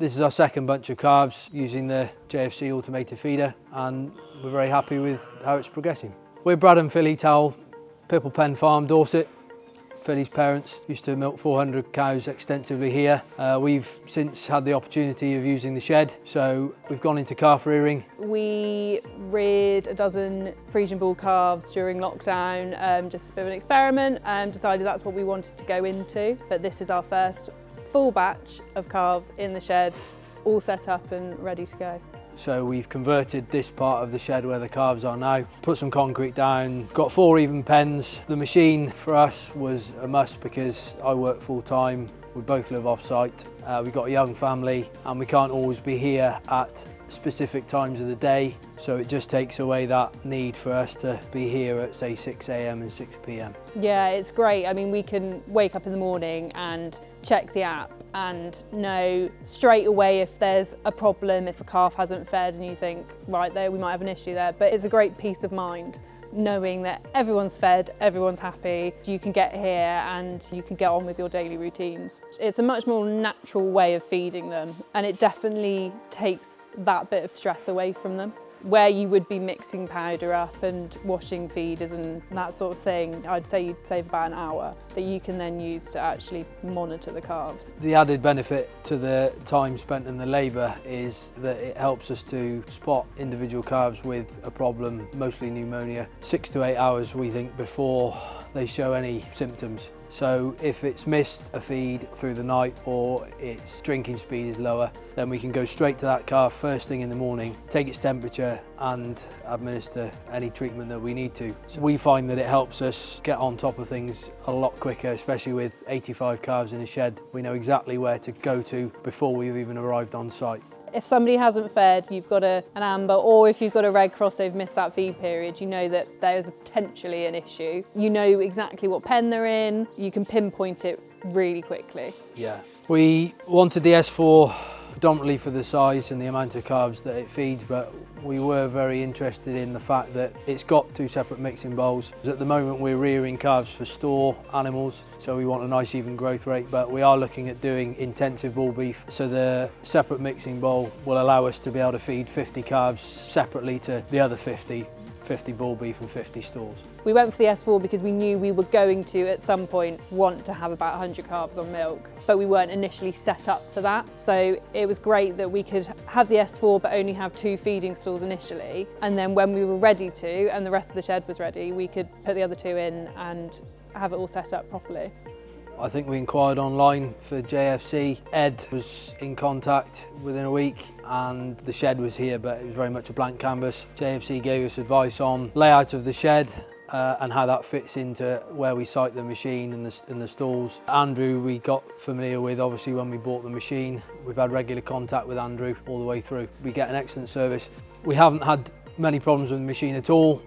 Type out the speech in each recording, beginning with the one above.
This is our second bunch of calves using the JFC automated feeder, and we're very happy with how it's progressing. We're Brad and Phylli Towell, Pipple Pen Farm, Dorset. Phylli's parents used to milk 400 cows extensively here. We've since had the opportunity of using the shed, so we've gone into calf rearing. We reared a dozen Frisian bull calves during lockdown, just a bit of an experiment, and decided that's what we wanted to go into. But this is our first full batch of calves in the shed, all set up and ready to go. So we've converted this part of the shed where the calves are now, put some concrete down, got 4 even pens. The machine for us was a must because I work full time, we both live off site, we've got a young family and we can't always be here at specific times of the day, so it just takes away that need for us to be here at say 6 AM and 6 PM. Yeah, it's great. I mean, we can wake up in the morning and check the app and know straight away if there's a problem, if a calf hasn't fed and you think, right, there we might have an issue there. But it's a great peace of mind knowing that everyone's fed, everyone's happy, you can get here and you can get on with your daily routines. It's a much more natural way of feeding them, and it definitely takes that bit of stress away from them. Where you would be mixing powder up and washing feeders and that sort of thing, I'd say you'd save about an hour that you can then use to actually monitor the calves. The added benefit to the time spent and the labour is that it helps us to spot individual calves with a problem, mostly pneumonia, 6 to 8 hours we think before they show any symptoms. So if it's missed a feed through the night or its drinking speed is lower, then we can go straight to that calf first thing in the morning, take its temperature and administer any treatment that we need to. So we find that it helps us get on top of things a lot quicker, especially with 85 calves in a shed. We know exactly where to go to before we've even arrived on site. If somebody hasn't fed, you've got an amber, or if you've got a red cross, they've missed that feed period, you know that there's potentially an issue. You know exactly what pen they're in, you can pinpoint it really quickly. Yeah, we wanted the S4 predominantly for the size and the amount of calves that it feeds, but we were very interested in the fact that it's got 2 separate mixing bowls. At the moment we're rearing calves for store animals, so we want a nice even growth rate, but we are looking at doing intensive bull beef, so the separate mixing bowl will allow us to be able to feed 50 calves separately to the other 50 bull beef and 50 stores. We went for the S4 because we knew we were going to, at some point, want to have about 100 calves on milk, but we weren't initially set up for that. So it was great that we could have the S4 but only have 2 feeding stalls initially, and then when we were ready to, and the rest of the shed was ready, we could put the other 2 in and have it all set up properly. I think we inquired online for JFC. Ed was in contact within a week and the shed was here, but it was very much a blank canvas. JFC gave us advice on layout of the shed and how that fits into where we site the machine and the stalls. Andrew we got familiar with obviously when we bought the machine. We've had regular contact with Andrew all the way through. We get an excellent service. We haven't had many problems with the machine at all,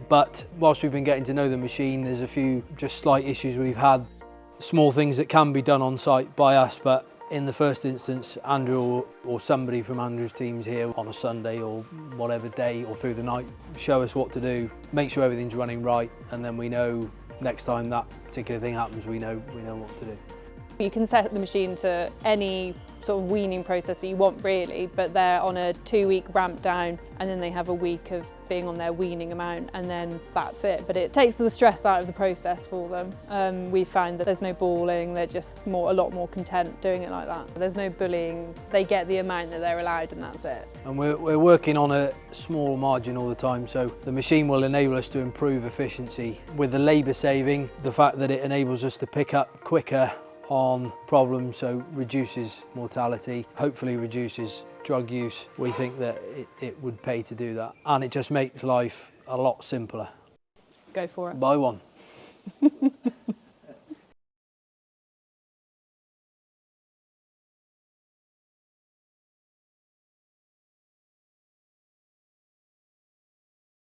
but whilst we've been getting to know the machine, there's a few just slight issues we've had. Small things that can be done on site by us, but in the first instance, Andrew or somebody from Andrew's team's here on a Sunday or whatever day or through the night, show us what to do, make sure everything's running right, and then we know next time that particular thing happens, we know what to do. You can set the machine to any sort of weaning process that you want really, but they're on a 2-week ramp down and then they have a week of being on their weaning amount and then that's it. But it takes the stress out of the process for them. We found that there's no bawling, they're just a lot more content doing it like that. There's no bullying, they get the amount that they're allowed and that's it. And we're working on a small margin all the time, so the machine will enable us to improve efficiency. With the labour saving, the fact that it enables us to pick up quicker on problems, so reduces mortality, hopefully reduces drug use. We think that it would pay to do that, and it just makes life a lot simpler. Go for it. Buy one.